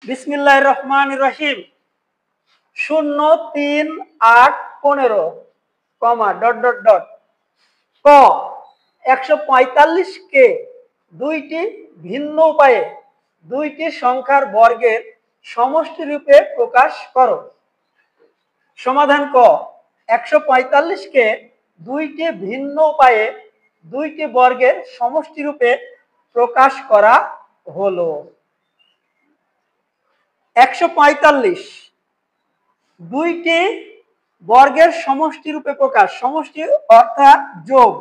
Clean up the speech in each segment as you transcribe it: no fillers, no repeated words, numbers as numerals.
বিসমিল্লাহির রহমানির রহিম। 0 3 8 15 কমা dot dot dot ক 145 কে দুইটি ভিন্ন উপায়ে দুইটি সংখ্যার বর্গের সমষ্টি রূপে প্রকাশ করো। সমাধান ক 145 কে দুইটি ভিন্ন উপায়ে দুইটি বর্গের সমষ্টি রূপে প্রকাশ করা হলো। 145 দুইটি বর্গের সমষ্টি রূপে প্রকাশ। সমষ্টি অর্থাৎ যোগ,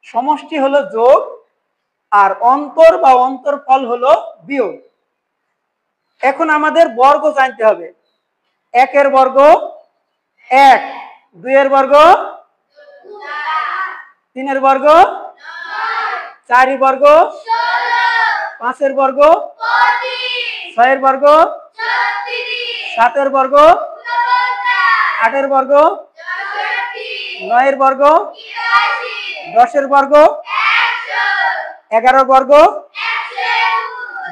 সমষ্টি হলো যোগ আর অন্তর বা অন্তরফল হলো বিয়োগ। এখন আমাদের বর্গ জানতে হবে। 1 এর বর্গ 1, 2 এর বর্গ 3 এর বর্গ 4 এর বর্গ 5 এর বর্গ 6 এর বর্গ 7 এর বর্গ 8 এর বর্গ 9 এর বর্গ 10 এর বর্গ 11 এর বর্গ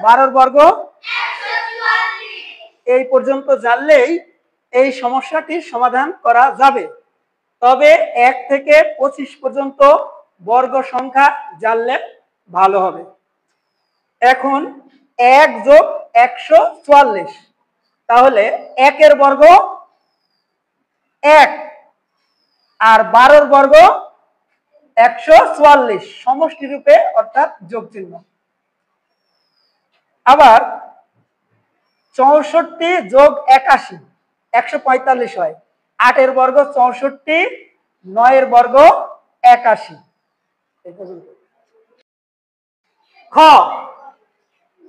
12 এর বর্গ। এই পর্যন্ত জানলেই এই সমস্যাটির সমাধান করা যাবে। তবে 1 থেকে 25 পর্যন্ত বর্গ সংখ্যা জানলে ভালো হবে। এখন 1 যোগ 144, তাহলে 1 এর বর্গ 1 আর 12 এর বর্গ 144 সমষ্টি রূপে অর্থাৎ যোগ চিহ্ন। আবার 64 যোগ 81 145 হয়। 8 এর বর্গ 64, 9 এর বর্গ 81। এই পর্যন্ত। খ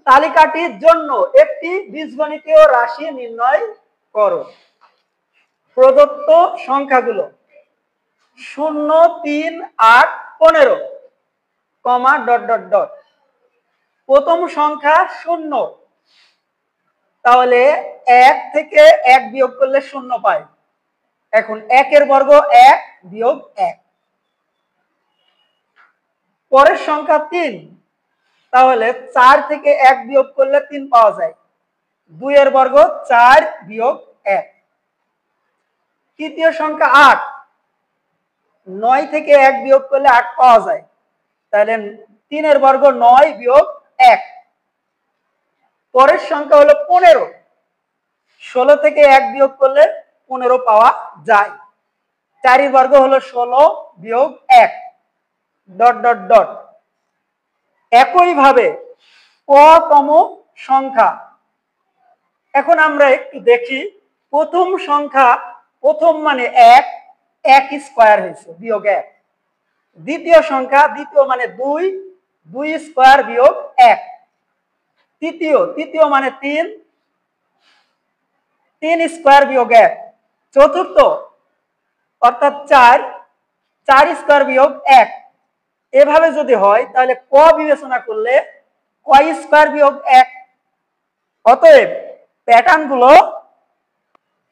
তালিকাটির জন্য একটি বীজগণিতীয় রাশি নির্ণয় করো। প্রদত্ত সংখ্যাগুলো 0 3 8 15 কমা ডট ডট ডট। প্রথম সংখ্যা 0, তাহলে 1 থেকে 1 বিয়োগ করলে 0 পাই। এখন 1 এর বর্গ 1 বিয়োগ 1। পরের সংখ্যা 3, তাহলে 4 থেকে 1 বিয়োগ করলে 3 পাওয়া যায়। 2 এর বর্গ 4 বিয়োগ 1। তৃতীয় সংখ্যা 8, 9 থেকে 1 বিয়োগ করলে 8 পাওয়া যায়। তাহলে 3 এর বর্গ 9 বিয়োগ 1। পরের সংখ্যা হলো 15, 16 থেকে 1 বিয়োগ করলে 15 পাওয়া যায়। 4 এর বর্গ হলো 16 বিয়োগ 1 ডট ডট ডট। একইভাবে ক-তম সংখ্যা। এখন আমরা একটু দেখি। প্রথম সংখ্যা, প্রথম মানে 1, 1 স্কয়ার হয়েছে বিয়োগ 1। দ্বিতীয় সংখ্যা, দ্বিতীয় মানে 2, 2 স্কয়ার বিয়োগ 1। তৃতীয় মানে 3, 3 স্কয়ার বিয়োগ 1। চতুর্থ অর্থাৎ 4, 4 স্কয়ার বিয়োগ 1। এভাবে যদি হয় তাহলে ক বিবেচনা করলে ক স্কয়ার বিয়োগ 1। অতএব প্যাটার্ন গুলো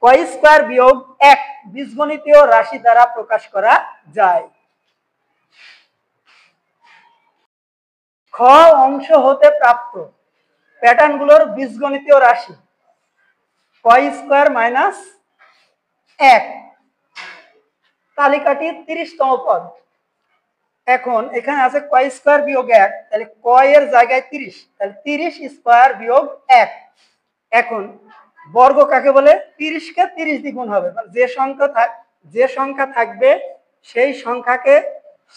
ক স্কয়ার বিয়োগ 1 বীজগণিতীয় রাশি দ্বারা প্রকাশ করা যায়। খ অংশ হতে প্রাপ্ত প্যাটার্ন গুলোর বীজগণিতীয় রাশি ক স্কয়ার মাইনাস 1। তালিকাটি 30তম পদ। এখন এখানে আছে ক স্কয়ার বিয়োগ 1, তাহলে ক এর জায়গায় 30, তাহলে 30 স্কয়ার বিয়োগ 1। এখন বর্গ কাকে বলে? 30 কে 30 দিয়ে গুণ হবে। যে সংখ্যা থাকবে সেই সংখ্যাকে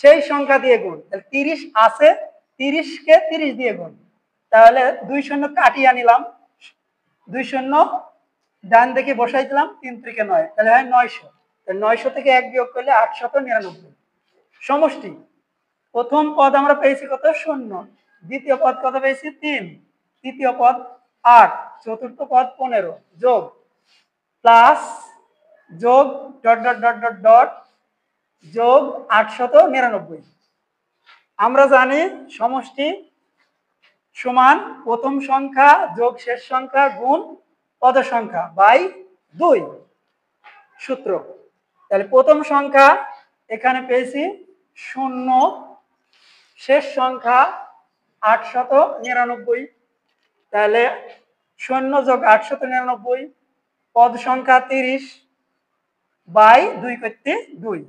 সেই সংখ্যা দিয়ে গুণ। তাহলে 30 আছে, 30 কে 30 দিয়ে গুণ। তাহলে 2 শূন্য কাটিয়ে নিলাম, 2 শূন্য ডান দিকে বসাই দিলাম, 3 থেকে 9, তাহলে হয় 900। তাহলে 900 থেকে 1 বিয়োগ করলে 899। সমষ্টি প্রথম পদ আমরা পেয়েছি কত? 0। দ্বিতীয় পদ কত পেয়েছি? 3। তৃতীয় পদ 8, চতুর্থ পদ 15 যোগ প্লাস যোগ dot dot dot dot dot যোগ 899। আমরা জানি সমষ্টি সমান প্রথম সংখ্যা যোগ শেষ সংখ্যা গুণ পদ সংখ্যা বাই 2 সূত্র। তাহলে প্রথম সংখ্যা এখানে পেয়েছি 0, শেষ সংখ্যা 899। তাহলে শূন্য যোগ 899 পদ সংখ্যা 30 বাই 2 করতে 2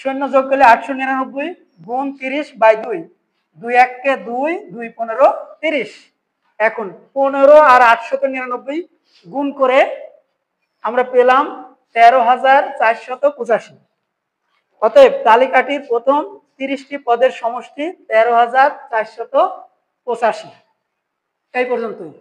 শূন্য যোগ করলে 899 গুণ 30 বাই 2 2 1 কে 2 2 15 30 এখন 15 আর 899 গুণ করে আমরা পেলাম 13,485 অতএব তালিকাটির প্রথম 30টি পদের সমষ্টি 13,485 এই পর্যন্তই।